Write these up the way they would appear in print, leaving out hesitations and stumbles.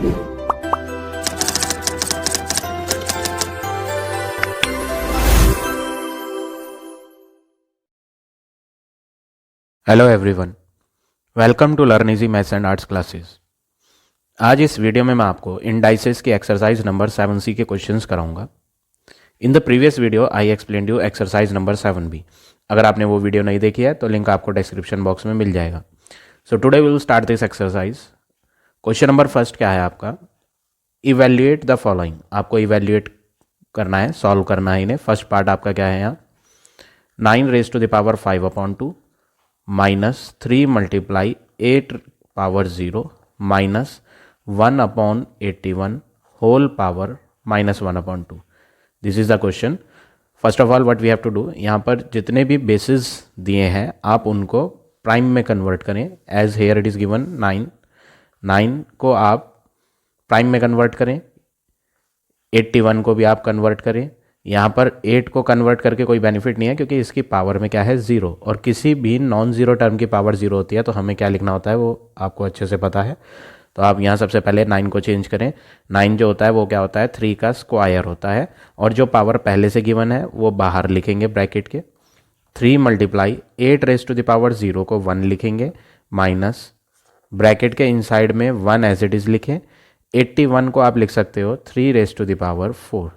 Hello everyone, welcome to learn easy maths and arts classes. आज इस video में मैं आपको इंडाइसेस की एक्सरसाइज नंबर 7C के क्वेश्चंस कराऊंगा। In the previous video I explained you exercise number 7B। अगर आपने वो वीडियो नहीं देखी है तो लिंक आपको डिस्क्रिप्शन बॉक्स में मिल जाएगा। So today we will start this exercise. Question number first क्या है आपका, इवेल्युएट द फॉलोइंग। आपको इवेल्युएट करना है, सॉल्व करना है इन्हें। फर्स्ट पार्ट आपका क्या है यहाँ, 9 raise to the power 5/2 -3 multiply 8 power 0 -1/81 whole power -1/2। This is the question. First of all what we have to do, यहाँ पर जितने भी बेसिस दिए हैं आप उनको प्राइम में कन्वर्ट करें। As here it is given 9 को आप प्राइम में कन्वर्ट करें, 81 को भी आप कन्वर्ट करें। यहाँ पर 8 को कन्वर्ट करके कोई बेनिफिट नहीं है क्योंकि इसकी पावर में क्या है, 0, और किसी भी नॉन ज़ीरो टर्म की पावर 0 होती है तो हमें क्या लिखना होता है वो आपको अच्छे से पता है। तो आप यहाँ सबसे पहले 9 को चेंज करें। 9 जो होता है वो क्या होता है, 3 का स्क्वायर होता है, और जो पावर पहले से गिवन है वो बाहर लिखेंगे ब्रैकेट के। 3 multiply 8 raise to the power 0 को 1 लिखेंगे, माइनस ब्रैकेट के इनसाइड में 1 एज इट इज़ लिखें। 81 को आप लिख सकते हो 3 रेज टू द पावर 4।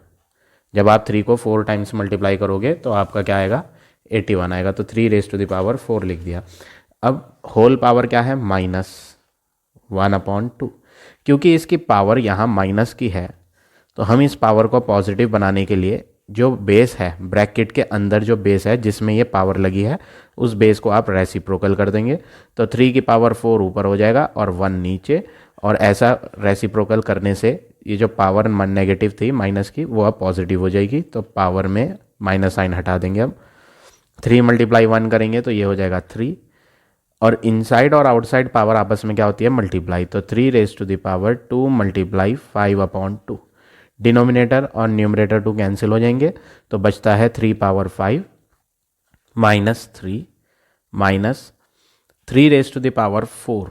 जब आप 3 को 4 टाइम्स मल्टीप्लाई करोगे तो आपका क्या आएगा, 81 आएगा। तो 3 रेज टू द पावर 4 लिख दिया। अब होल पावर क्या है, -1/2। क्योंकि इसकी पावर यहाँ माइनस की है तो हम इस पावर को पॉजिटिव बनाने के लिए जो बेस है, ब्रैकेट के अंदर जो बेस है जिसमें ये पावर लगी है, उस बेस को आप रेसिप्रोकल कर देंगे। तो 3 की पावर 4 ऊपर हो जाएगा और 1 नीचे, और ऐसा रेसिप्रोकल करने से ये जो पावर नेगेटिव थी माइनस की वो अब पॉजिटिव हो जाएगी। तो पावर में माइनस साइन हटा देंगे। अब 3 मल्टीप्लाई 1 करेंगे तो ये हो जाएगा 3, और इनसाइड और आउटसाइड पावर आपस में क्या होती है, मल्टीप्लाई। तो 3 raise to the power 2 multiply 5/2। Denominator और न्यूमरेटर 2 कैंसिल हो जाएंगे तो बचता है 3 power 5 -3 minus 3 raise to the power 4,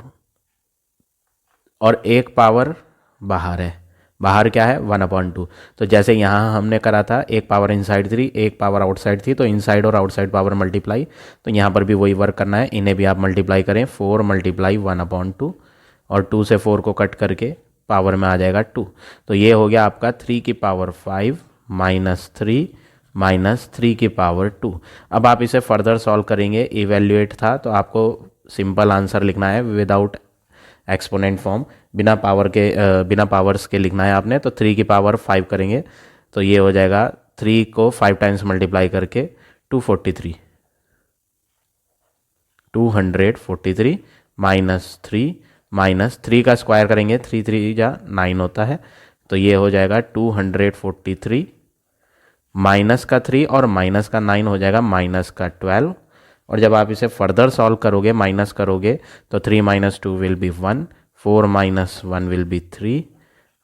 और एक पावर बाहर है। बाहर क्या है, 1/2। तो जैसे यहाँ हमने करा था, एक पावर इनसाइड 3, एक पावर आउटसाइड थी, तो इनसाइड और आउटसाइड पावर मल्टीप्लाई। तो यहाँ पर भी वही वर्क करना है, इन्हें भी आप मल्टीप्लाई करें। 4 मल्टीप्लाई 1/2, और 2 से 4 को कट करके पावर में आ जाएगा 2। तो ये हो गया आपका 3 की पावर 5 -3 -3 की पावर 2। अब आप इसे फर्दर सॉल्व करेंगे। इवेल्युएट था तो आपको सिंपल आंसर लिखना है विदाउट एक्सपोनेंट फॉर्म, बिना पावर्स के लिखना है आपने। तो 3 की पावर 5 करेंगे तो ये हो जाएगा, 3 को 5 टाइम्स मल्टीप्लाई करके 243 -3 का स्क्वायर करेंगे, 3 3 जा 9 होता है। तो ये हो जाएगा 243 माइनस का 3 और माइनस का 9 हो जाएगा माइनस का 12। और जब आप इसे फर्दर सॉल्व करोगे, माइनस करोगे, तो 3 - 2 विल बी 1, 4 - 1 विल बी 3,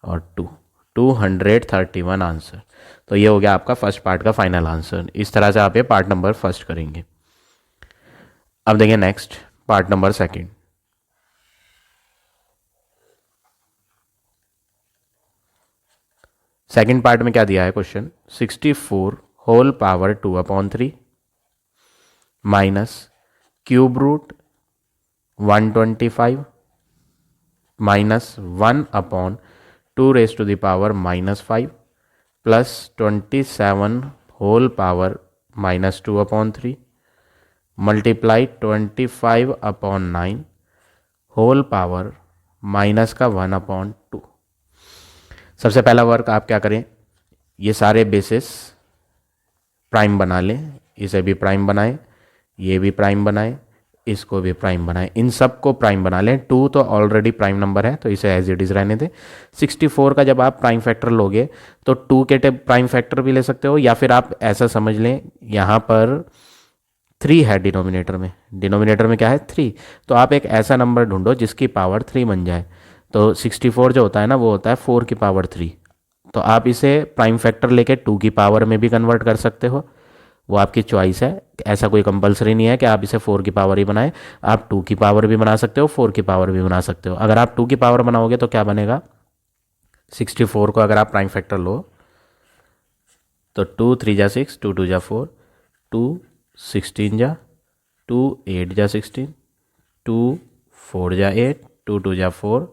और 231 आंसर। तो ये हो गया आपका फर्स्ट पार्ट का फाइनल आंसर। इस तरह से आप ये पार्ट नंबर फर्स्ट करेंगे। अब देखिए next part number second. Second part में क्या दिया है question, 64 whole power 2/3 minus cube root 125 -1/2 raise to the power -5 plus 27 whole power -2/3 multiply 25/9 whole power -1/2। सबसे पहला वर्क आप क्या करें, ये सारे बेसिस प्राइम बना लें। इसे भी प्राइम बनाएं, ये भी प्राइम बनाएं, इसको भी प्राइम बनाएं, इन सब को प्राइम बना लें। 2 तो ऑलरेडी प्राइम नंबर है तो इसे एज इट इज़ रहने दें। 64 का जब आप प्राइम फैक्टर लोगे तो 2 के प्राइम फैक्टर भी ले सकते हो, या फिर आप ऐसा समझ लें यहाँ पर 3 है डिनोमिनेटर में क्या है, 3। तो आप एक ऐसा नंबर ढूंढो जिसकी पावर 3 बन जाए। तो 64 जो होता है ना वो होता है 4 की पावर 3। तो आप इसे प्राइम फैक्टर लेके 2 की पावर में भी कन्वर्ट कर सकते हो, वो आपकी चॉइस है। ऐसा कोई कंपलसरी नहीं है कि आप इसे 4 की पावर ही बनाएं, आप 2 की पावर भी बना सकते हो, 4 की पावर भी बना सकते हो। अगर आप 2 की पावर बनाओगे तो क्या बनेगा, 64 को अगर आप प्राइम फैक्टर लो तो 2 3 जा 6, 2 2 जा 4, 2 16 जा, 2 8 जा 16, 2 4 जा 8, 2 2 जा 4,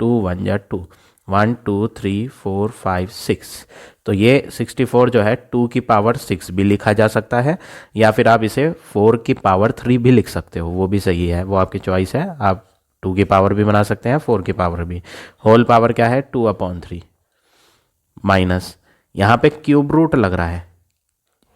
2 1 जा 2, 1 2 3 4 5 6। तो ये 64 जो है 2 की पावर 6 भी लिखा जा सकता है, या फिर आप इसे 4 की पावर 3 भी लिख सकते हो, वो भी सही है, वो आपकी चॉइस है। आप 2 की पावर भी बना सकते हैं, 4 की पावर भी। होल पावर क्या है 2/3 माइनस, यहाँ पे क्यूब रूट लग रहा है,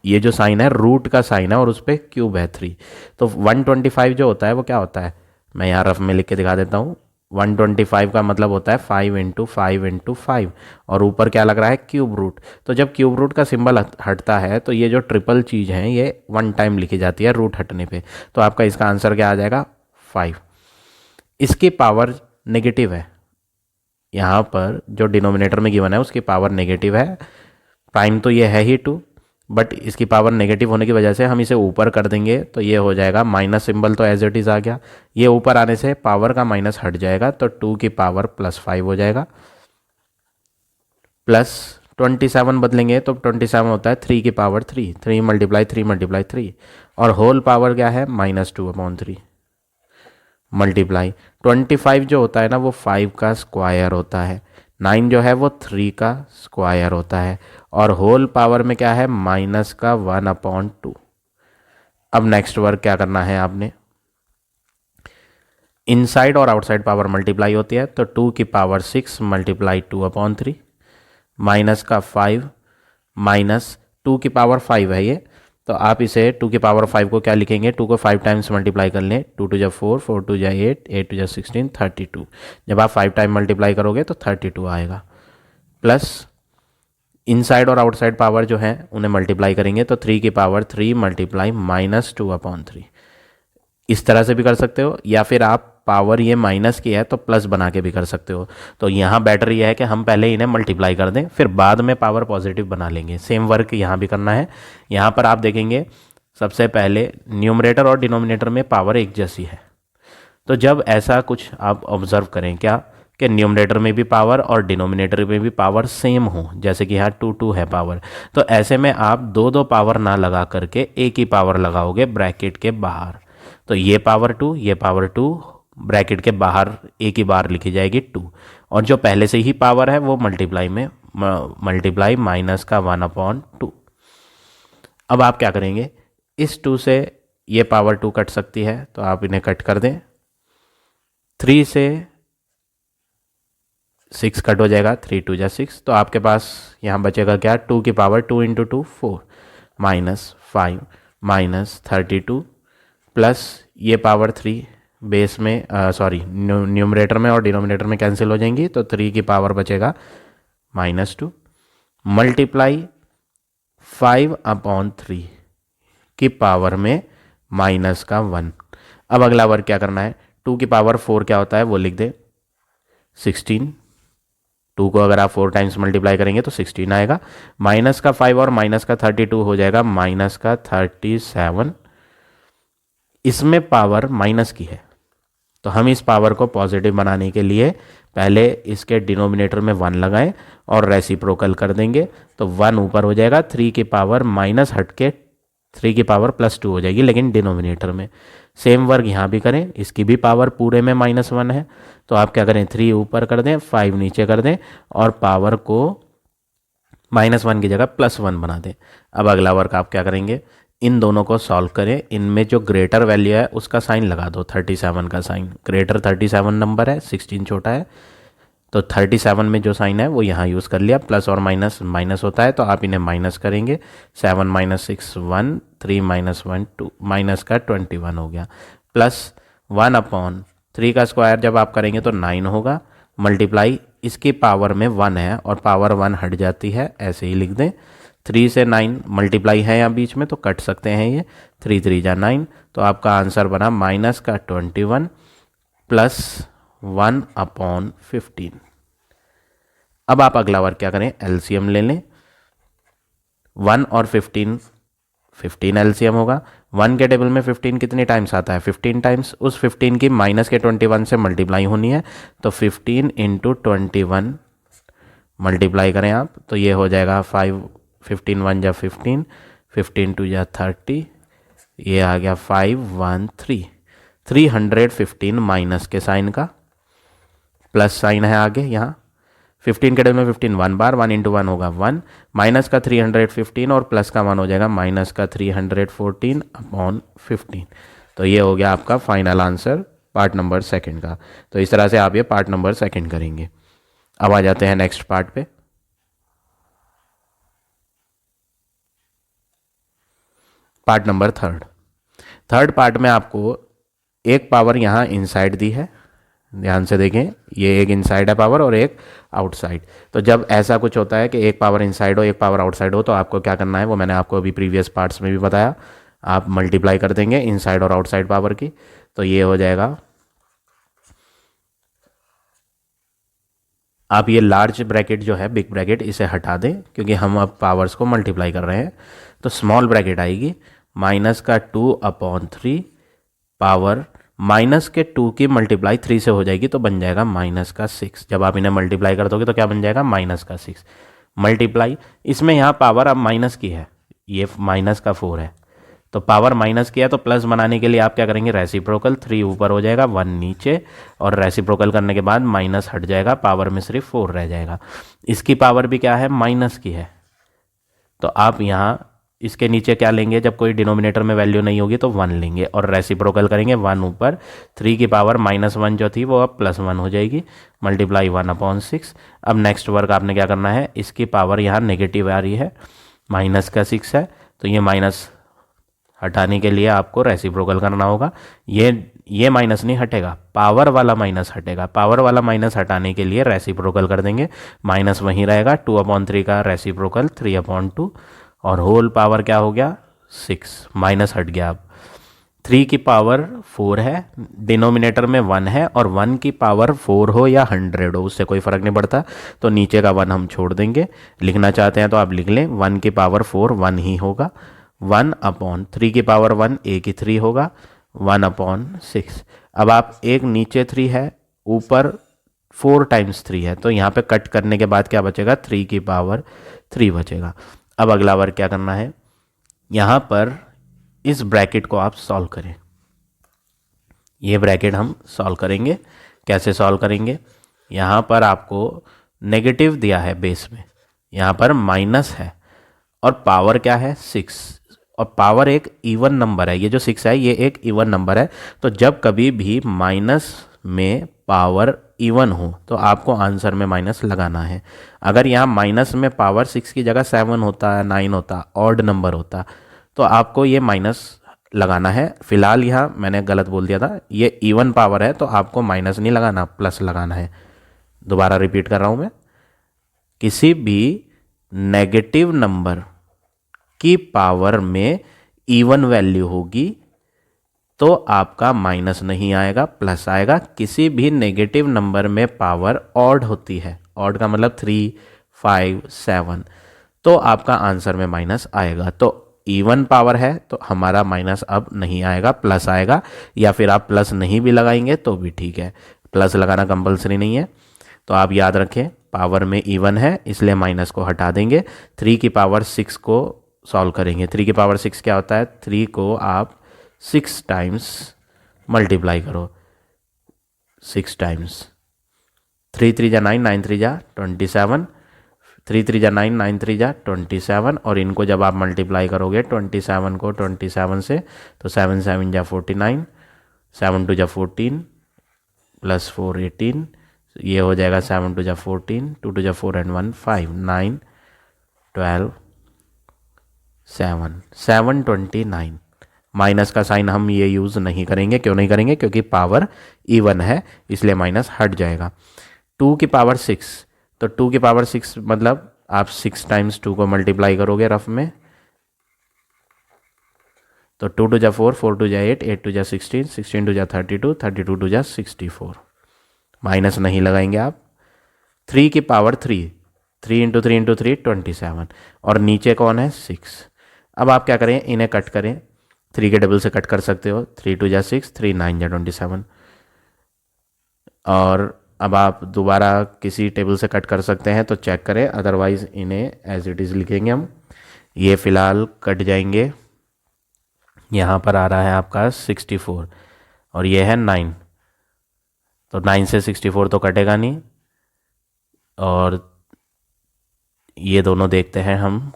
ये जो साइन है रूट का साइन है और उस पर क्यूब है 3, तो 125 जो होता है वो क्या होता है, मैं यहाँ रफ में लिख के दिखा देता हूँ। 125 का मतलब होता है 5 इंटू 5 इंटू 5, और ऊपर क्या लग रहा है क्यूब रूट। तो जब क्यूब रूट का सिंबल हटता है तो ये जो ट्रिपल चीज़ है ये 1 टाइम लिखी जाती है रूट हटने पे, तो आपका इसका आंसर क्या आ जाएगा 5। इसकी पावर नेगेटिव है, यहाँ पर जो डिनोमिनेटर में गिवन है उसकी पावर नेगेटिव है, प्राइम तो ये है ही 2, बट इसकी पावर नेगेटिव होने की वजह से हम इसे ऊपर कर देंगे तो ये हो जाएगा माइनस सिंबल, तो एज इट इज़ आ गया, ये ऊपर आने से पावर का माइनस हट जाएगा तो 2 की पावर +5 हो जाएगा। प्लस 27 बदलेंगे तो 27 होता है 3 की पावर 3, 3 मल्टीप्लाई 3 मल्टीप्लाई 3, और होल पावर क्या है -2/3 मल्टीप्लाई 25 जो होता है ना वो 5 का स्क्वायर होता है, 9 जो है वो 3 का स्क्वायर होता है, और होल पावर में क्या है माइनस का 1/2। अब नेक्स्ट वर्क क्या करना है आपने, इनसाइड और आउटसाइड पावर मल्टीप्लाई होती है, तो 2 की पावर 6 मल्टीप्लाई 2/3 माइनस का 5 माइनस 2 की पावर 5 है ये, तो आप इसे 2 की पावर 5 को क्या लिखेंगे, 2 को 5 टाइम्स मल्टीप्लाई कर लें, 2 2 जा 4, 4 2 जा 8, 8 2 जा 16, 32। जब आप 5 टाइम मल्टीप्लाई करोगे तो 32 आएगा। प्लस इनसाइड और आउटसाइड पावर जो है उन्हें मल्टीप्लाई करेंगे तो 3 की पावर 3 मल्टीप्लाई -2/3। इस तरह से भी कर सकते हो, या फिर आप पावर ये माइनस की है तो प्लस बना के भी कर सकते हो। तो यहाँ बेटर ये है कि हम पहले इन्हें मल्टीप्लाई कर दें, फिर बाद में पावर पॉजिटिव बना लेंगे। सेम वर्क यहाँ भी करना है। यहाँ पर आप देखेंगे सबसे पहले न्यूमरेटर और डिनोमिनेटर में पावर एक जैसी है, तो जब ऐसा कुछ आप ऑब्जर्व करें क्या कि न्यूमरेटर में भी पावर और डिनोमिनेटर में भी पावर सेम हो, जैसे कि यहाँ 2 2 है पावर, तो ऐसे में आप दो दो पावर ना लगा करके एक ही पावर लगाओगे ब्रैकेट के बाहर। तो ये पावर 2, ये पावर 2, ब्रैकेट के बाहर एक ही बार लिखी जाएगी 2, और जो पहले से ही पावर है वो मल्टीप्लाई में मल्टीप्लाई माइनस का 1/2। अब आप क्या करेंगे, इस 2 से ये पावर 2 कट सकती है तो आप इन्हें कट कर दें, 3 से 6 कट हो जाएगा, 3 2 जा 6, तो आपके पास यहाँ बचेगा क्या, 2 की पावर 2 इंटू 2 4 -5 -32 प्लस ये पावर 3 बेस में सॉरी न्यूमरेटर में और डिनोमिनेटर में कैंसिल हो जाएंगी, तो 3 की पावर बचेगा -2 मल्टीप्लाई 5/3 की पावर में माइनस का 1। अब अगला वर्क क्या करना है, 2 की पावर 4 क्या होता है वो लिख दे 16, 2 को अगर आप 4 टाइम्स मल्टीप्लाई करेंगे तो 16 आएगा, माइनस का 5 और माइनस का 32 हो जाएगा माइनस का 37। इसमें पावर माइनस की है तो हम इस पावर को पॉजिटिव बनाने के लिए पहले इसके डिनोमिनेटर में 1 लगाएं और रेसिप्रोकल कर देंगे, तो 1 ऊपर हो जाएगा, 3 की पावर माइनस हट के 3 की पावर +2 हो जाएगी, लेकिन डिनोमिनेटर में। सेम वर्क यहाँ भी करें, इसकी भी पावर पूरे में -1 है, तो आप क्या करें 3 ऊपर कर दें, 5 नीचे कर दें और पावर को -1 की जगह +1 बना दें। अब अगला वर्क आप क्या करेंगे, इन दोनों को सॉल्व करें, इनमें जो ग्रेटर वैल्यू है उसका साइन लगा दो, 37 का साइन, ग्रेटर 37 नंबर है, 16 छोटा है, तो 37 में जो साइन है वो यहाँ यूज़ कर लिया, प्लस और माइनस माइनस होता है तो आप इन्हें माइनस करेंगे, 7 - 6 1, 3 - 1 2, माइनस का 21 हो गया, प्लस 1/3 का स्क्वायर जब आप करेंगे तो 9 होगा, मल्टीप्लाई इसकी पावर में 1 है और पावर 1 हट जाती है, ऐसे ही लिख दें, 3 से 9 मल्टीप्लाई है यहाँ बीच में तो कट सकते हैं ये, 3 3 जा 9, तो आपका आंसर बना माइनस का 21 प्लस 1/15। अब आप अगला वर्क क्या करें, एलसीएम ले लें, 1 और 15 एलसीएम होगा, 1 के टेबल में 15 कितनी टाइम्स आता है, 15 टाइम्स, उस 15 की माइनस के 21 से मल्टीप्लाई होनी है, तो 15 × 21 मल्टीप्लाई करें आप तो ये हो जाएगा 5, 15 1 जा 15, 15 2 जा 30, ये आ गया 513, 315 माइनस के साइन का, प्लस साइन है आगे यहाँ, 15 के डबल में 15 1 बार, 1 इंटू 1 होगा 1, माइनस का 315 और प्लस का 1 हो जाएगा माइनस का 314 अपॉन 15। तो ये हो गया आपका final answer part number second का। तो इस तरह से आप ये पार्ट नंबर सेकंड करेंगे। अब आ जाते हैं नेक्स्ट पार्ट पे। पार्ट नंबर थर्ड पार्ट में आपको एक पावर यहाँ इनसाइड दी है, ध्यान से देखें, ये एक इनसाइड है पावर और एक आउटसाइड। तो जब ऐसा कुछ होता है कि एक पावर इनसाइड हो एक पावर आउटसाइड हो तो आपको क्या करना है वो मैंने आपको अभी प्रीवियस पार्ट्स में भी बताया, आप मल्टीप्लाई कर देंगे इनसाइड और आउटसाइड पावर की। तो ये हो जाएगा, आप ये लार्ज ब्रैकेट जो है बिग ब्रैकेट इसे हटा दें क्योंकि हम अब पावर्स को मल्टीप्लाई कर रहे हैं। तो स्मॉल ब्रैकेट आएगी माइनस का 2/3 पावर, माइनस के 2 की मल्टीप्लाई 3 से हो जाएगी तो बन जाएगा माइनस का 6। जब आप इन्हें मल्टीप्लाई कर दोगे तो क्या बन जाएगा माइनस का 6 मल्टीप्लाई, इसमें यहाँ पावर अब माइनस की है, ये माइनस का 4 है तो पावर माइनस किया तो प्लस बनाने के लिए आप क्या करेंगे रेसिप्रोकल, 3 ऊपर हो जाएगा 1 नीचे, और रेसिप्रोकल करने के बाद माइनस हट जाएगा, पावर में सिर्फ 4 रह जाएगा। इसकी पावर भी क्या है माइनस की है, तो आप यहाँ इसके नीचे क्या लेंगे, जब कोई डिनोमिनेटर में वैल्यू नहीं होगी तो 1 लेंगे और रेसिप्रोकल करेंगे 1 ऊपर, 3 की पावर -1 जो थी वो अब +1 हो जाएगी, मल्टीप्लाई 1/6। अब नेक्स्ट वर्क आपने क्या करना है, इसकी पावर यहाँ नेगेटिव आ रही है, माइनस का 6 है तो ये माइनस हटाने के लिए आपको रेसिप्रोकल करना होगा। ये माइनस नहीं हटेगा, पावर वाला माइनस हटेगा, पावर वाला माइनस हटाने के लिए रेसिप्रोकल कर देंगे, माइनस वहीं रहेगा, 2/3 का रेसिप्रोकल 3/2 और होल पावर क्या हो गया 6, माइनस हट गया। अब 3 की पावर 4 है, डिनोमिनेटर में 1 है और 1 की पावर 4 हो या 100 हो उससे कोई फ़र्क नहीं पड़ता, तो नीचे का 1 हम छोड़ देंगे, लिखना चाहते हैं तो आप लिख लें 1 की पावर 4 1 ही होगा, 1/3 की पावर 1 एक ही 3 होगा, 1/6। अब आप एक नीचे 3 है ऊपर 4 टाइम्स 3 है तो यहाँ पे कट करने के बाद क्या बचेगा 3 की पावर 3 बचेगा। अब अगला वर्क क्या करना है, यहाँ पर इस ब्रैकेट को आप सॉल्व करें, ये ब्रैकेट हम सॉल्व करेंगे। कैसे सॉल्व करेंगे, यहाँ पर आपको नेगेटिव दिया है बेस में, यहाँ पर माइनस है और पावर क्या है 6 और पावर एक इवन नंबर है, ये जो 6 है ये एक इवन नंबर है, तो जब कभी भी माइनस में पावर इवन हो तो आपको आंसर में माइनस लगाना है। अगर यहाँ माइनस में पावर 6 की जगह 7 होता, 9 होता, ऑड नंबर होता तो आपको ये माइनस लगाना है। फिलहाल यहाँ मैंने गलत बोल दिया था, ये इवन पावर है तो आपको माइनस नहीं लगाना प्लस लगाना है। दोबारा रिपीट कर रहा हूँ मैं, किसी भी नेगेटिव नंबर की पावर में इवन वैल्यू होगी तो आपका माइनस नहीं आएगा प्लस आएगा। किसी भी नेगेटिव नंबर में पावर ऑड होती है, ऑड का मतलब 3, 5, 7, तो आपका आंसर में माइनस आएगा। तो इवन पावर है तो हमारा माइनस अब नहीं आएगा प्लस आएगा, या फिर आप प्लस नहीं भी लगाएंगे तो भी ठीक है, प्लस लगाना कंपलसरी नहीं है। तो आप याद रखें पावर में इवन है इसलिए माइनस को हटा देंगे, 3 की पावर 6 को सॉल्व करेंगे। 3 की पावर 6 क्या होता है, 3 को आप 6 टाइम्स मल्टीप्लाई करो, 6 टाइम्स, 3 3 जा 9, 9 3 जा 27, 3 3 जा 9, 9 3 जा 27, और इनको जब आप मल्टीप्लाई करोगे 27 को 27 से तो 7 7 जा 49, 7 2 जा 14 प्लस 4 18, ये हो जाएगा 7 2 जा 14, 2 2 जा 4 and 1 5, 9 12 7 729। माइनस का साइन हम ये यूज़ नहीं करेंगे, क्यों नहीं करेंगे, क्योंकि पावर इवन है इसलिए माइनस हट जाएगा। 2 की पावर 6, तो 2 की पावर 6 मतलब आप 6 टाइम्स 2 को मल्टीप्लाई करोगे रफ में, तो 2 2 जा 4, 4 2 जा 8, 8 2 जा 16, 16 2 जा 32, 32 2 जा 64, माइनस नहीं लगाएंगे आप। 3 की पावर 3, 3 इंटू 3 इंटू 3 27, और नीचे कौन है 6। अब आप क्या करें, इन्हें कट करें, 3 के डबल से कट कर सकते हो, 3 2 जा 6, 3 9 जा 27, और अब आप दोबारा किसी टेबल से कट कर सकते हैं तो चेक करें, अदरवाइज़ इन्हें एज इट इज़ लिखेंगे हम। ये फ़िलहाल कट जाएंगे। यहाँ पर आ रहा है आपका 64 और ये है 9, तो 9 से 64 तो कटेगा नहीं। और ये दोनों देखते हैं हम,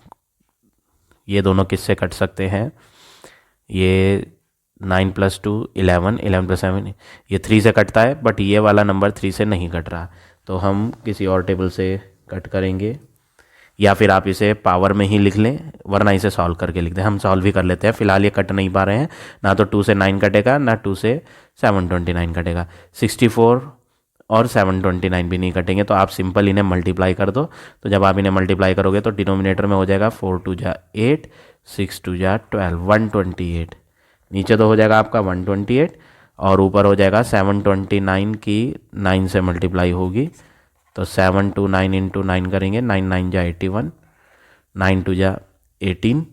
ये दोनों किससे कट सकते हैं। ये 9 + 2 11, 11 + 7 ये 3 से कटता है, बट ये वाला नंबर 3 से नहीं कट रहा, तो हम किसी और टेबल से कट करेंगे, या फिर आप इसे पावर में ही लिख लें, वरना इसे सॉल्व करके लिख दें। हम सॉल्व ही कर लेते हैं, फिलहाल ये कट नहीं पा रहे हैं, ना तो 2 से 9 कटेगा, ना 2 से 729 कटेगा। 64 और 729 भी नहीं कटेंगे, तो आप सिंपल इन्हें मल्टीप्लाई कर दो। तो जब आप इन्हें मल्टीप्लाई करोगे तो डिनोमिनेटर में हो जाएगा 4 × 2 = 8, 6 × 2 = 12, 128। नीचे तो हो जाएगा आपका 128 और ऊपर हो जाएगा 729 की 9 से मल्टीप्लाई होगी, तो 729 × 9 करेंगे, 9 × 9 = 81, 9 × 2 = 18,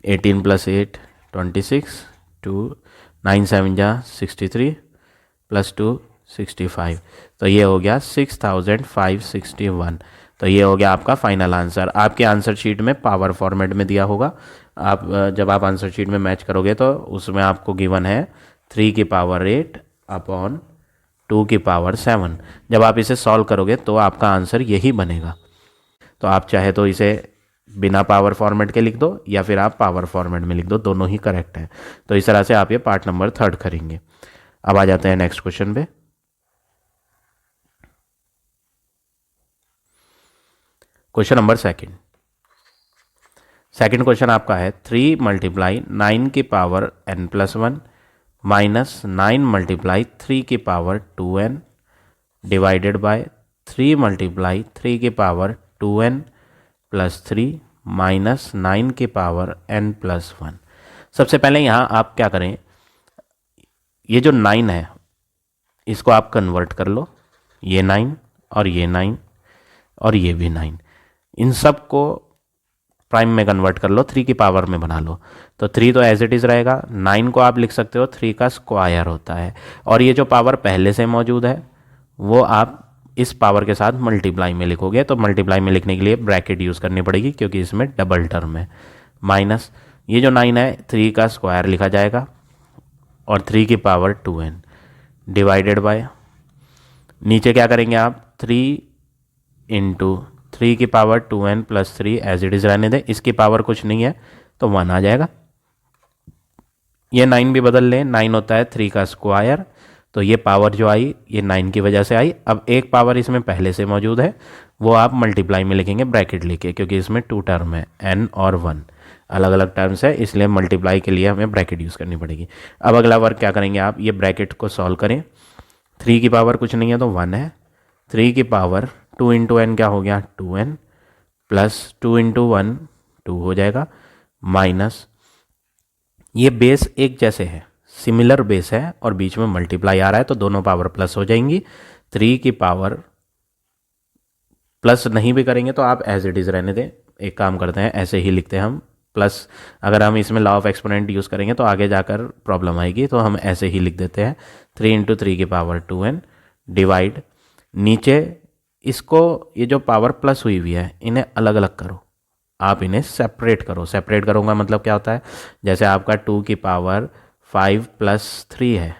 18 + 8 26, 2 9 × 7 = 63 + 2 65, तो ये हो गया 6561। तो ये हो गया आपका फाइनल आंसर। आपके आंसर शीट में पावर फॉर्मेट में दिया होगा। आप जब आप आंसर शीट में मैच करोगे तो उसमें आपको गिवन है 3 की पावर 8 अपॉन 2 की पावर 7। जब आप इसे सॉल्व करोगे तो आपका आंसर यही बनेगा। तो आप चाहे तो इसे बिना पावर फॉर्मेट के लिख दो या फिर आप पावर फॉर्मेट में लिख दो, दोनों ही करेक्ट है। तो इस तरह से आप ये पार्ट नंबर 3 करेंगे। अब आ जाते हैं नेक्स्ट क्वेश्चन पे। क्वेश्चन नंबर सेकंड क्वेश्चन आपका है 3 × 9 की पावर n+1 माइनस 9 × 3 की पावर 2n डिवाइडेड बाय 3 × 3 की पावर 2n + 3 माइनस 9 की पावर n+1। सबसे पहले यहाँ आप क्या करें, ये जो 9 है इसको आप कन्वर्ट कर लो, ये 9 और ये 9 और ये भी 9, इन सब को प्राइम में कन्वर्ट कर लो, 3 की पावर में बना लो। तो 3 तो एज इट इज़ रहेगा, 9 को आप लिख सकते हो 3 का स्क्वायर होता है, और ये जो पावर पहले से मौजूद है वो आप इस पावर के साथ मल्टीप्लाई में लिखोगे। तो मल्टीप्लाई में लिखने के लिए ब्रैकेट यूज़ करनी पड़ेगी क्योंकि इसमें डबल टर्म है। माइनस ये जो 9 है 3 का स्क्वायर लिखा जाएगा और 3 की पावर 2n डिवाइडेड बाय, नीचे क्या करेंगे आप 3 × 3 की power 2n + 3 as it is रहने दें, इसकी पावर कुछ नहीं है तो 1 आ जाएगा। ये 9 भी बदल लें, 9 होता है 3 का स्क्वायर, तो ये पावर जो आई ये 9 की वजह से आई। अब एक पावर इसमें पहले से मौजूद है वो आप मल्टीप्लाई में लिखेंगे ब्रैकेट लेके, क्योंकि इसमें 2 टर्म है n और 1 अलग अलग टर्म्स है, इसलिए मल्टीप्लाई के लिए हमें ब्रैकेट यूज़ करनी पड़ेगी। अब अगला वर्क क्या करेंगे आप, ये ब्रैकेट को सॉल्व करें। 3 की पावर कुछ नहीं है तो 1 है, 3 की पावर 2 × n क्या हो गया 2n प्लस 2 × 1 2 हो जाएगा, माइनस ये बेस एक जैसे है, सिमिलर बेस है और बीच में मल्टीप्लाई आ रहा है तो दोनों पावर प्लस हो जाएंगी। 3 की पावर प्लस नहीं भी करेंगे तो आप एज इट इज़ रहने दें, एक काम करते हैं ऐसे ही लिखते हैं हम प्लस, अगर हम इसमें लॉ ऑफ एक्सपोनेंट यूज़ करेंगे तो आगे जाकर प्रॉब्लम आएगी, तो हम ऐसे ही लिख देते हैं 3 × 3 की पावर 2n डिवाइड, नीचे इसको ये जो पावर प्लस हुई हुई है इन्हें अलग अलग करो, आप इन्हें सेपरेट करो। सेपरेट करूँगा मतलब क्या होता है, जैसे आपका 2 की पावर 5 + 3 है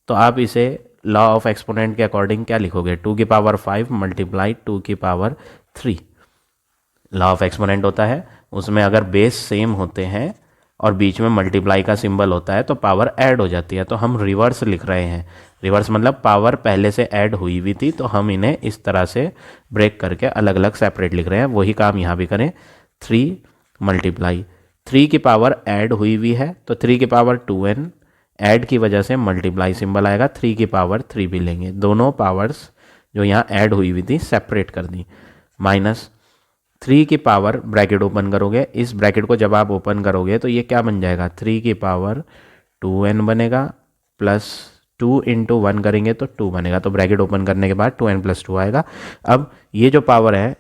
तो आप इसे लॉ ऑफ एक्सपोनेंट के अकॉर्डिंग क्या लिखोगे 2 की पावर 5 × 2 की पावर 3। लॉ ऑफ एक्सपोनेंट होता है उसमें अगर बेस सेम होते हैं और बीच में मल्टीप्लाई का सिंबल होता है तो पावर ऐड हो जाती है, तो हम रिवर्स लिख रहे हैं। रिवर्स मतलब पावर पहले से ऐड हुई हुई थी तो हम इन्हें इस तरह से ब्रेक करके अलग अलग सेपरेट लिख रहे हैं। वही काम यहाँ भी करें, 3 × 3 की पावर ऐड हुई हुई है तो 3 की पावर 2n ऐड की वजह से मल्टीप्लाई सिंबल आएगा, 3 की पावर 3 भी लेंगे, दोनों पावर्स जो यहाँ ऐड हुई हुई थी सेपरेट कर दी, माइनस 3 की पावर ब्रैकेट ओपन करोगे, इस ब्रैकेट को जब आप ओपन करोगे तो ये क्या बन जाएगा 3 की पावर 2n बनेगा प्लस 2 × 1 करेंगे तो 2 बनेगा, तो ब्रैकेट ओपन करने के बाद 2n + 2 आएगा। अब ये जो पावर है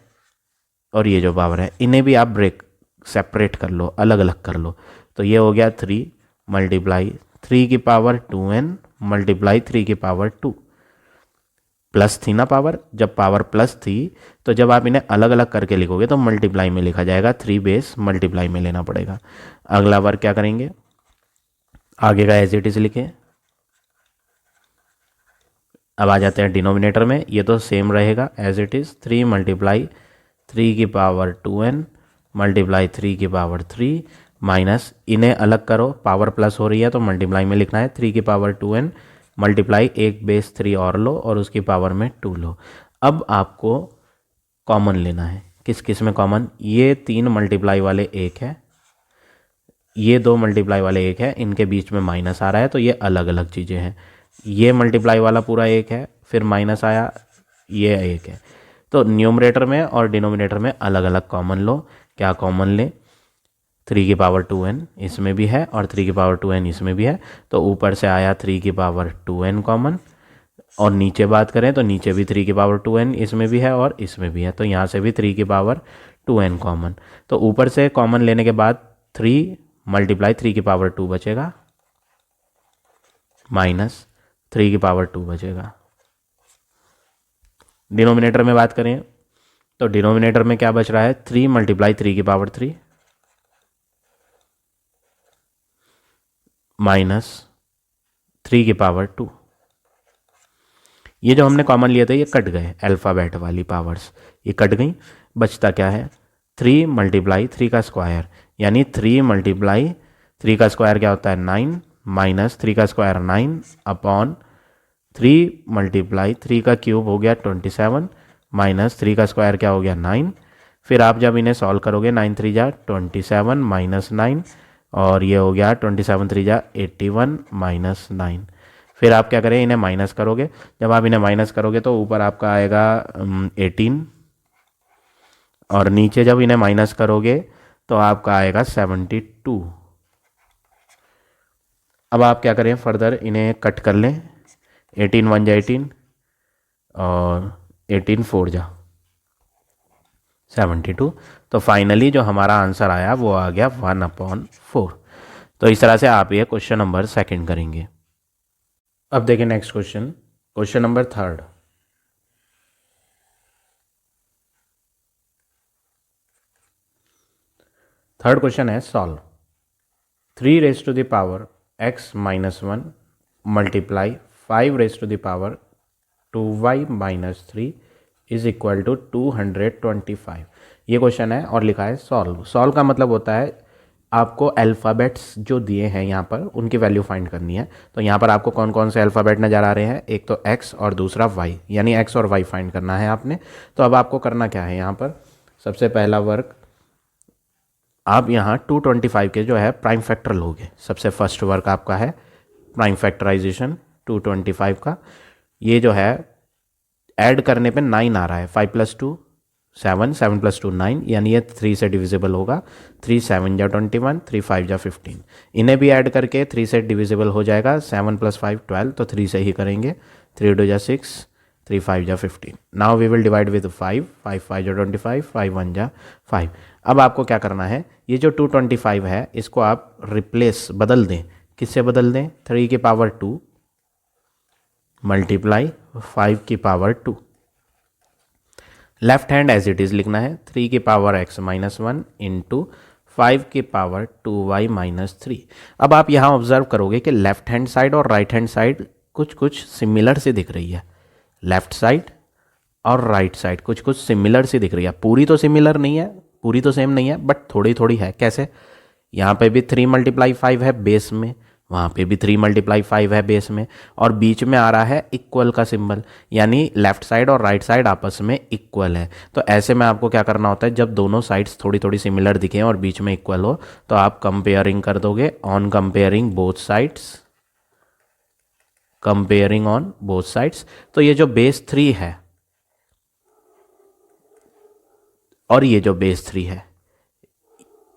और ये जो पावर है इन्हें भी आप ब्रेक सेपरेट कर लो, अलग अलग कर लो, तो ये हो गया 3 × 3 की पावर 2n × 3 की पावर 2 प्लस थी ना पावर, जब पावर प्लस थी तो जब आप इन्हें अलग अलग करके लिखोगे तो मल्टीप्लाई में लिखा जाएगा, 3 बेस मल्टीप्लाई में लेना पड़ेगा। अगला वर्क क्या करेंगे, आगे का एज इट इज लिखें। अब आ जाते हैं डिनोमिनेटर में, ये तो सेम रहेगा एज इट इज़, 3 मल्टीप्लाई 3 की पावर 2n मल्टीप्लाई 3 की पावर 3 माइनस, इन्हें अलग करो, पावर प्लस हो रही है तो मल्टीप्लाई में लिखना है, 3 की पावर 2n मल्टीप्लाई एक बेस 3 और लो और उसकी पावर में 2 लो। अब आपको कॉमन लेना है, किस किस में कॉमन, ये 3 मल्टीप्लाई वाले एक है, ये 2 मल्टीप्लाई वाले एक है, इनके बीच में माइनस आ रहा है तो ये अलग अलग चीज़ें हैं। ये मल्टीप्लाई वाला पूरा एक है, फिर माइनस आया, ये एक है। तो न्यूमरेटर में और डिनोमिनेटर में अलग अलग कॉमन लो। क्या कॉमन ले, 3 की पावर 2n इसमें भी है और 3 की पावर 2n इसमें भी है, तो ऊपर से आया 3 की पावर 2n कॉमन, और नीचे बात करें तो नीचे भी 3 की पावर 2n इसमें भी है और इसमें भी है, तो यहाँ से भी 3 की पावर 2n कॉमन। तो ऊपर से कॉमन लेने के बाद 3 मल्टीप्लाई 3 की पावर 2 बचेगा माइनस 3 की पावर 2 बचेगा। डिनोमिनेटर में बात करें तो डिनोमिनेटर में क्या बच रहा है, 3 मल्टीप्लाई 3 की पावर 3 माइनस 3 की पावर 2। ये जो हमने कॉमन लिए थे ये कट गए, अल्फ़ाबेट वाली पावर्स ये कट गई, बचता क्या है, 3 मल्टीप्लाई 3 का स्क्वायर, यानी 3 मल्टीप्लाई 3 का स्क्वायर क्या होता है 9 माइनस 3 का स्क्वायर 9 अपॉन 3 मल्टीप्लाई 3 का क्यूब हो गया 27 माइनस 3 का स्क्वायर क्या हो गया 9। फिर आप जब इन्हें सॉल्व करोगे 9 3 जा 27 माइनस 9 और ये हो गया 27 3 जा 81 माइनस 9। फिर आप क्या करें, इन्हें माइनस करोगे, जब आप इन्हें माइनस करोगे तो ऊपर आपका आएगा 18 और नीचे जब इन्हें माइनस करोगे तो आपका आएगा 72। अब आप क्या करें, फर्दर इन्हें कट कर लें, 18 1 जा 18 और 18 4 जा 72। तो फाइनली जो हमारा आंसर आया वो आ गया 1/4। तो इस तरह से आप ये क्वेश्चन नंबर 2 करेंगे। अब देखिए next question, question number 3। Third question है, solve 3 raise to the power x minus 1 multiply 5 raise to the power 2y minus 3 is equal to 225। ये क्वेश्चन है और लिखा है सॉल्व। सॉल्व का मतलब होता है आपको अल्फ़ाबेट्स जो दिए हैं यहाँ पर उनकी वैल्यू फाइंड करनी है। तो यहाँ पर आपको कौन कौन से अल्फ़ाबेट नज़र आ रहे हैं, एक तो x और दूसरा y, यानी x और y फाइंड करना है आपने। तो अब आपको करना क्या है, यहाँ पर सबसे पहला वर्क आप यहाँ 225 के जो है प्राइम फैक्टर लोगे। सबसे फर्स्ट वर्क आपका है प्राइम फैक्टराइजेशन 225 का। ये जो है ऐड करने पे 9 आ रहा है, 5 + 2 7 7 + 2 9, यानी ये 3 से डिविजिबल होगा। 3 7 जा 21 3 5 जा 15, इन्हें भी ऐड करके 3 से डिविजिबल हो जाएगा। 7 + 5 12, तो 3 से ही करेंगे। 3 2 जा 6 3 5 जा 15। Now we will divide with 5 5 5 जा 25 5 1 जा 5। अब आपको क्या करना है, ये जो 225 है इसको आप रिप्लेस बदल दें, किससे बदल दें, 3 की पावर 2 मल्टीप्लाई 5 की power 2। Left hand as it is लिखना है, 3 की पावर x माइनस 1 इंटू 5 की पावर 2y माइनस 3। अब आप यहाँ ऑब्जर्व करोगे कि लेफ्ट हैंड साइड और राइट हैंड साइड कुछ कुछ सिमिलर सी दिख रही है। लेफ्ट साइड और राइट साइड कुछ कुछ सिमिलर सी दिख रही है, पूरी तो सिमिलर नहीं है, पूरी तो सेम नहीं है, बट थोड़ी थोड़ी है। कैसे, यहाँ पे भी 3 × 5 है बेस में, वहाँ पे भी 3 × 5 है बेस में, और बीच में आ रहा है इक्वल का सिंबल, यानी लेफ्ट साइड और राइट साइड आपस में इक्वल है। तो ऐसे में आपको क्या करना होता है, जब दोनों साइड्स थोड़ी थोड़ी सिमिलर दिखें और बीच में इक्वल हो तो आप कंपेयरिंग कर दोगे। On comparing both sides, comparing on both sides. तो ये जो बेस 3 है और ये जो बेस 3 है,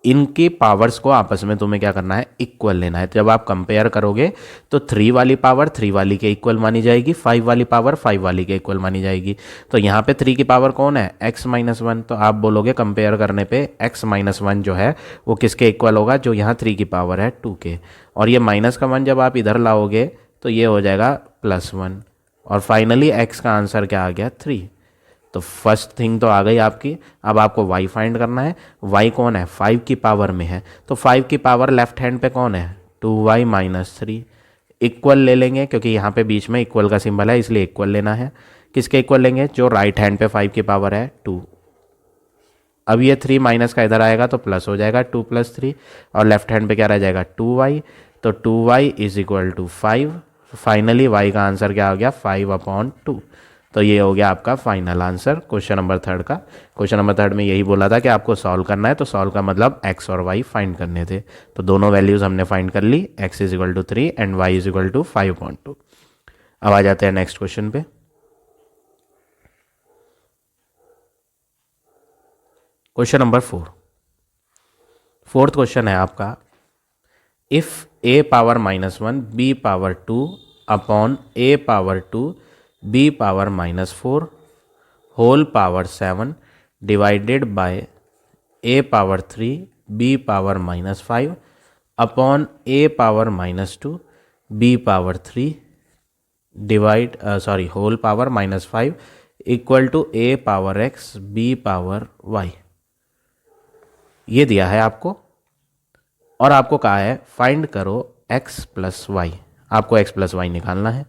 इनके पावर्स को आपस में तुम्हें क्या करना है, इक्वल लेना है। तो जब आप कंपेयर करोगे तो 3 वाली पावर 3 वाली के इक्वल मानी जाएगी, 5 वाली पावर 5 वाली के इक्वल मानी जाएगी। तो यहाँ पे 3 की पावर कौन है, x माइनस 1, तो आप बोलोगे कंपेयर करने पे x माइनस 1 जो है वो किसके इक्वल होगा, जो यहाँ 3 की पावर है 2 के। और ये माइनस का 1 जब आप इधर लाओगे तो ये हो जाएगा +1, और फाइनली एक्स का आंसर क्या आ गया 3। तो फर्स्ट थिंग तो आ गई आपकी। अब आपको y फाइंड करना है। y कौन है 5 की पावर में है, तो 5 की पावर लेफ्ट हैंड पे कौन है 2y माइनस 3। इक्वल ले लेंगे क्योंकि यहाँ पे बीच में इक्वल का सिंबल है, इसलिए इक्वल लेना है। किसके इक्वल लेंगे, जो राइट हैंड पे 5 की पावर है 2। अब ये 3 माइनस का इधर आएगा तो प्लस हो जाएगा 2 + 3, और लेफ्ट हैंड पे क्या रह जाएगा 2y। तो 2y = 5। फाइनली y का आंसर क्या हो गया 5/2। तो ये हो गया आपका फाइनल आंसर क्वेश्चन नंबर 3 का। क्वेश्चन नंबर 3 में यही बोला था कि आपको सॉल्व करना है, तो सॉल्व का मतलब x और y फाइंड करने थे। तो दोनों वैल्यूज हमने फाइंड कर ली, x = 3 एंड y = 5/2। अब आ जाते हैं नेक्स्ट क्वेश्चन पे। क्वेश्चन नंबर 4, फोर्थ क्वेश्चन है आपका, if a power -1 b power 2 upon a power 2 b power -4 whole power 7 divided by a power 3 b power -5 upon a power -2 b power 3 whole power -5 equal to a power x b power y। ये दिया है आपको और आपको कहा है find करो x + y। आपको x + y निकालना है।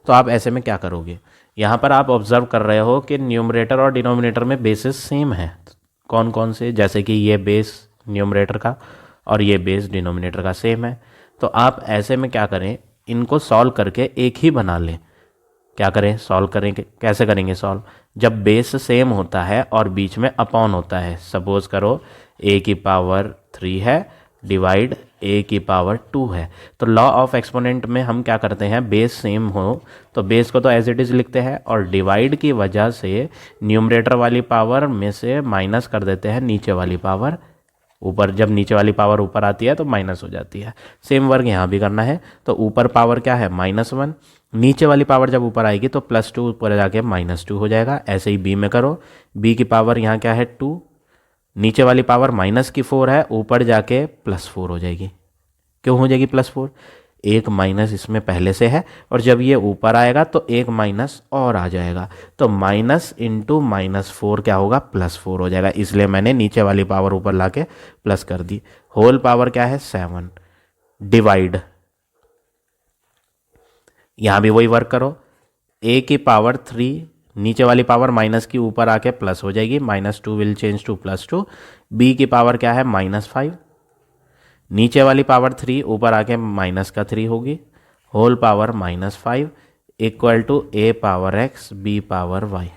तो आप ऐसे में क्या करोगे, यहाँ पर आप ऑब्जर्व कर रहे हो कि न्यूमरेटर और डिनोमिनेटर में बेसिस सेम है। कौन कौन से, जैसे कि ये बेस न्यूमरेटर का और ये बेस डिनोमिनेटर का सेम है। तो आप ऐसे में क्या करें, इनको सॉल्व करके एक ही बना लें। क्या करें, सॉल्व करेंगे। कैसे करेंगे सॉल्व, जब बेस सेम होता है और बीच में अपॉन होता है। सपोज करो a की पावर 3 है डिवाइड a की पावर 2 है। तो लॉ ऑफ एक्सपोनेंट में हम क्या करते हैं, बेस सेम हो तो बेस को तो एज इट इज़ लिखते हैं, और डिवाइड की वजह से न्यूमरेटर वाली पावर में से माइनस कर देते हैं नीचे वाली पावर ऊपर। जब नीचे वाली पावर ऊपर आती है तो माइनस हो जाती है। सेम वर्क यहाँ भी करना है। तो ऊपर पावर क्या है -1, नीचे वाली पावर जब ऊपर आएगी तो +2 ऊपर जाके -2 हो जाएगा। ऐसे ही b में करो, b की पावर यहाँ क्या है 2, नीचे वाली पावर -4 है, ऊपर जाके +4 हो जाएगी। क्यों हो जाएगी +4, एक माइनस इसमें पहले से है और जब ये ऊपर आएगा तो एक माइनस और आ जाएगा। तो माइनस इंटू -4 क्या होगा +4 हो जाएगा। इसलिए मैंने नीचे वाली पावर ऊपर लाके प्लस कर दी। होल पावर क्या है 7 डिवाइड, यहां भी वही वर्क करो। a की पावर 3 नीचे वाली पावर माइनस की ऊपर आके प्लस हो जाएगी, -2 विल चेंज टू +2। b की पावर क्या है -5, नीचे वाली पावर 3 ऊपर आके -3 होगी, whole power -5 equal to a power x b power y।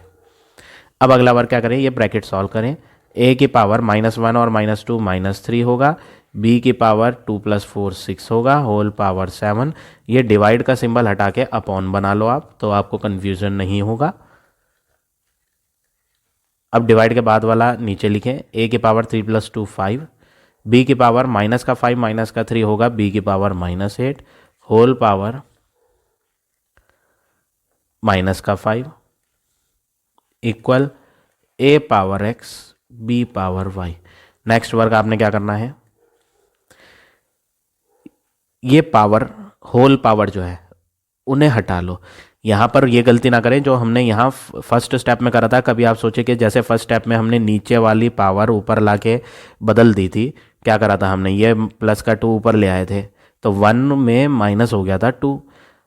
अब अगला वर्क क्या करें, ये ब्रैकेट सॉल्व करें। a की पावर -1 और -2 -3 होगा, b की पावर 2 + 4 6 होगा, होल पावर 7। ये डिवाइड का सिंबल हटा के अपॉन बना लो आप, तो आपको कन्फ्यूजन नहीं होगा। अब डिवाइड के बाद वाला नीचे लिखें, a की पावर 3 + 2 5, b की पावर -5 -3 होगा, b की power -8 whole power -5 equal a power x b power y। Next work आपने क्या करना है, ये पावर होल पावर जो है उन्हें हटा लो। यहाँ पर ये गलती ना करें जो हमने यहाँ फर्स्ट स्टेप में करा था। कभी आप सोचे कि जैसे फर्स्ट स्टेप में हमने नीचे वाली पावर ऊपर लाके बदल दी थी, क्या करा था हमने, ये प्लस का 2 ऊपर ले आए थे तो 1 में माइनस हो गया था 2।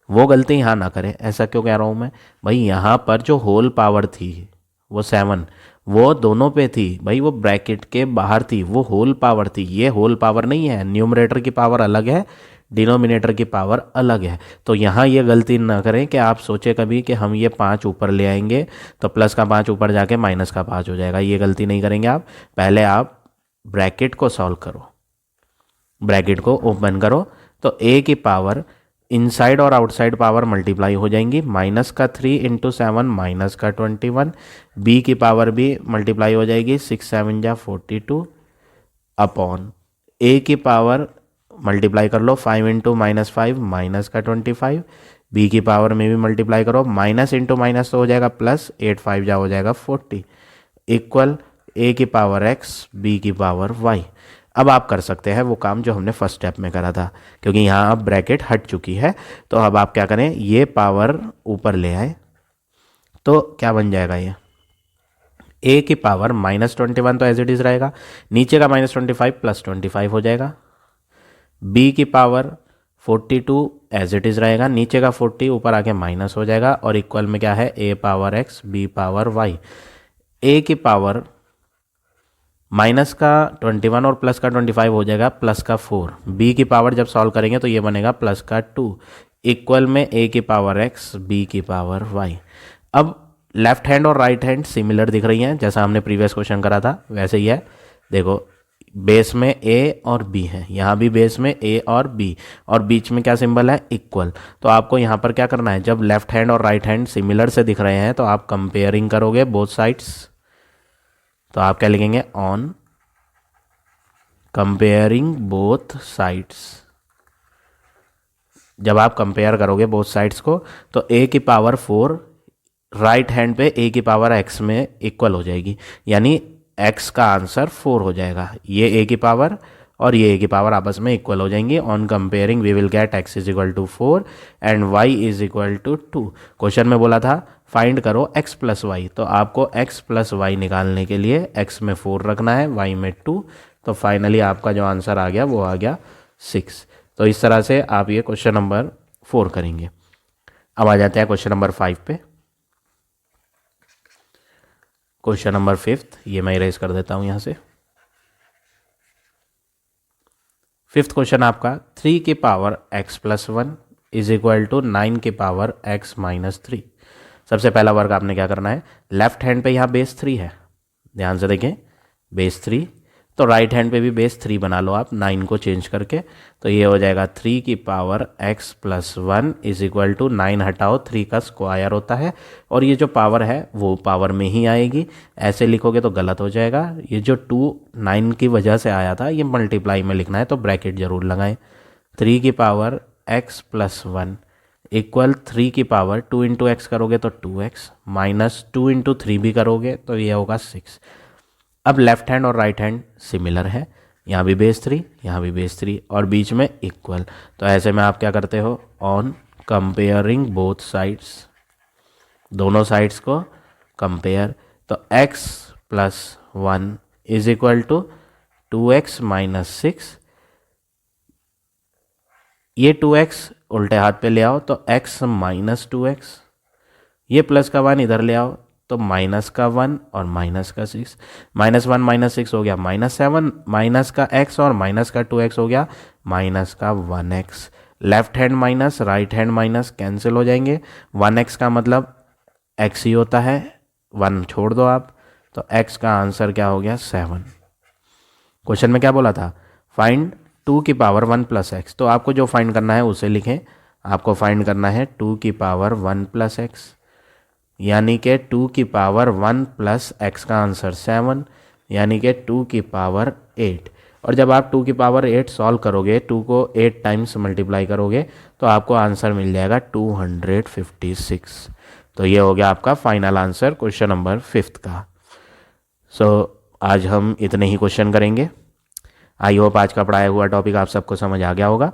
वो गलती यहाँ ना करें। ऐसा क्यों कह रहा हूँ मैं भाई, यहाँ पर जो होल पावर थी वो 7 वो दोनों पे थी भाई, वो ब्रैकेट के बाहर थी, वो होल पावर थी। ये होल पावर नहीं है, न्यूमरेटर की पावर अलग है, डिनोमिनेटर की पावर अलग है। तो यहाँ ये गलती ना करें कि आप सोचे कभी कि हम ये 5 ऊपर ले आएंगे तो प्लस का 5 ऊपर जाके माइनस का 5 हो जाएगा। ये गलती नहीं करेंगे आप। पहले आप ब्रैकेट को सॉल्व करो, ब्रैकेट को ओपन करो तो a की पावर इनसाइड और आउटसाइड पावर मल्टीप्लाई हो जाएंगी। -3 × 7 -21, b की पावर भी मल्टीप्लाई हो जाएगी, 6 7 जा 42 अपॉन a की पावर मल्टीप्लाई कर लो 5 × -5 -25, b की पावर में भी मल्टीप्लाई करो, माइनस इंटू माइनस तो हो जाएगा प्लस, 8 5 जा हो जाएगा 40 इक्वल a की पावर x b की पावर y। अब आप कर सकते हैं वो काम जो हमने फर्स्ट स्टेप में करा था, क्योंकि यहाँ अब ब्रैकेट हट चुकी है। तो अब आप क्या करें, ये पावर ऊपर ले आए तो क्या बन जाएगा, ये a की पावर -21 तो एज इट इज़ रहेगा, नीचे का -25 + 25 हो जाएगा। b की पावर 42 एज इट इज़ रहेगा, नीचे का 40 ऊपर आके माइनस हो जाएगा, और इक्वल में क्या है, a power x b power y। a की पावर माइनस का 21 और प्लस का 25 हो जाएगा प्लस का 4। b की पावर जब सॉल्व करेंगे तो ये बनेगा प्लस का 2 इक्वल में a की पावर x b की पावर y। अब लेफ्ट हैंड और राइट हैंड सिमिलर दिख रही हैं, जैसा हमने प्रीवियस क्वेश्चन करा था वैसे ही है। देखो बेस में a और b है, यहाँ भी बेस में a और b, और बीच में क्या सिंबल है, इक्वल। तो आपको यहाँ पर क्या करना है, जब लेफ्ट हैंड और राइट हैंड सिमिलर से दिख रहे हैं तो आप कंपेयरिंग करोगे बोथ साइड्स। तो आप क्या लिखेंगे, ऑन कंपेयरिंग बोथ साइड्स। जब आप कंपेयर करोगे बोथ साइड्स को तो a की पावर 4 राइट हैंड पे a की पावर x में इक्वल हो जाएगी, यानी x का आंसर 4 हो जाएगा। ये a की पावर और ये a की पावर आपस में इक्वल हो जाएंगी। On comparing we will get x is equal to 4 and y is equal to 2। Question में बोला था फाइंड करो x प्लस वाई, तो आपको x प्लस वाई निकालने के लिए x में 4 रखना है, y में 2। तो फाइनली आपका जो आंसर आ गया वो आ गया 6। तो इस तरह से आप ये क्वेश्चन नंबर 4 करेंगे। अब आ जाते हैं क्वेश्चन नंबर 5 पे। क्वेश्चन नंबर 5, ये मैं इरेज कर देता हूँ यहाँ से। 5th क्वेश्चन आपका 3 की power x plus 1 is equal to 9 की पावर x माइनस 3। सबसे पहला वर्क आपने क्या करना है, लेफ्ट हैंड पे यहाँ बेस 3 है, ध्यान से देखें बेस 3, तो राइट हैंड पे भी बेस 3 बना लो आप 9 को चेंज करके। तो ये हो जाएगा 3 की power x plus 1 is equal to 9 हटाओ 3 का स्क्वायर होता है, और ये जो पावर है वो पावर में ही आएगी। ऐसे लिखोगे तो गलत हो जाएगा, ये जो 2 9 की वजह से आया था ये मल्टीप्लाई में लिखना है, तो ब्रैकेट जरूर लगाएं। 3 की पावर x प्लस 1 इक्वल 3 की पावर 2 इंटू एक्स करोगे तो 2x माइनस 2 इंटू 3 भी करोगे तो ये होगा 6। अब लेफ्ट हैंड और राइट हैंड सिमिलर है, यहाँ भी बेस 3 यहाँ भी बेस 3 और बीच में इक्वल। तो ऐसे में आप क्या करते हो, ऑन कंपेयरिंग बोथ साइड्स, दोनों साइड्स को कंपेयर, तो x plus 1 is equal to 2x minus 6। ये 2x उल्टे हाथ पे ले आओ तो x माइनस 2x, ये प्लस का 1 इधर ले आओ तो माइनस का 1 और माइनस का 6, -1 माइनस 6 हो गया -7, माइनस का x और माइनस का 2x हो गया माइनस का 1x। Left hand minus right hand minus cancel हो जाएंगे, 1x का मतलब x ही होता है, 1 छोड़ दो आप, तो x का आंसर क्या हो गया 7। क्वेश्चन में क्या बोला था, फाइंड 2 की पावर 1 प्लस एक्स, तो आपको जो फाइंड करना है उसे लिखें। आपको फाइंड करना है 2 की पावर 1 प्लस एक्स, यानी कि 2 की पावर 1 प्लस एक्स का आंसर 7, यानी कि 2 की पावर 8। और जब आप 2 की पावर 8 सॉल्व करोगे, 2 को 8 टाइम्स मल्टीप्लाई करोगे तो आपको आंसर मिल जाएगा 256। तो ये हो गया आपका फाइनल आंसर क्वेश्चन नंबर 5 का। आज हम इतने ही क्वेश्चन करेंगे। आई होप आज का पढ़ाया हुआ टॉपिक आप सबको समझ आ गया होगा।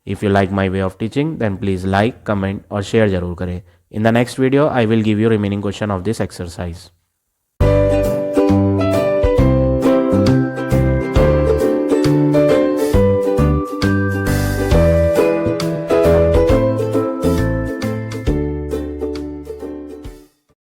If you like my way of teaching then please like, comment और शेयर जरूर करें। In the next video I will give you remaining question of this exercise.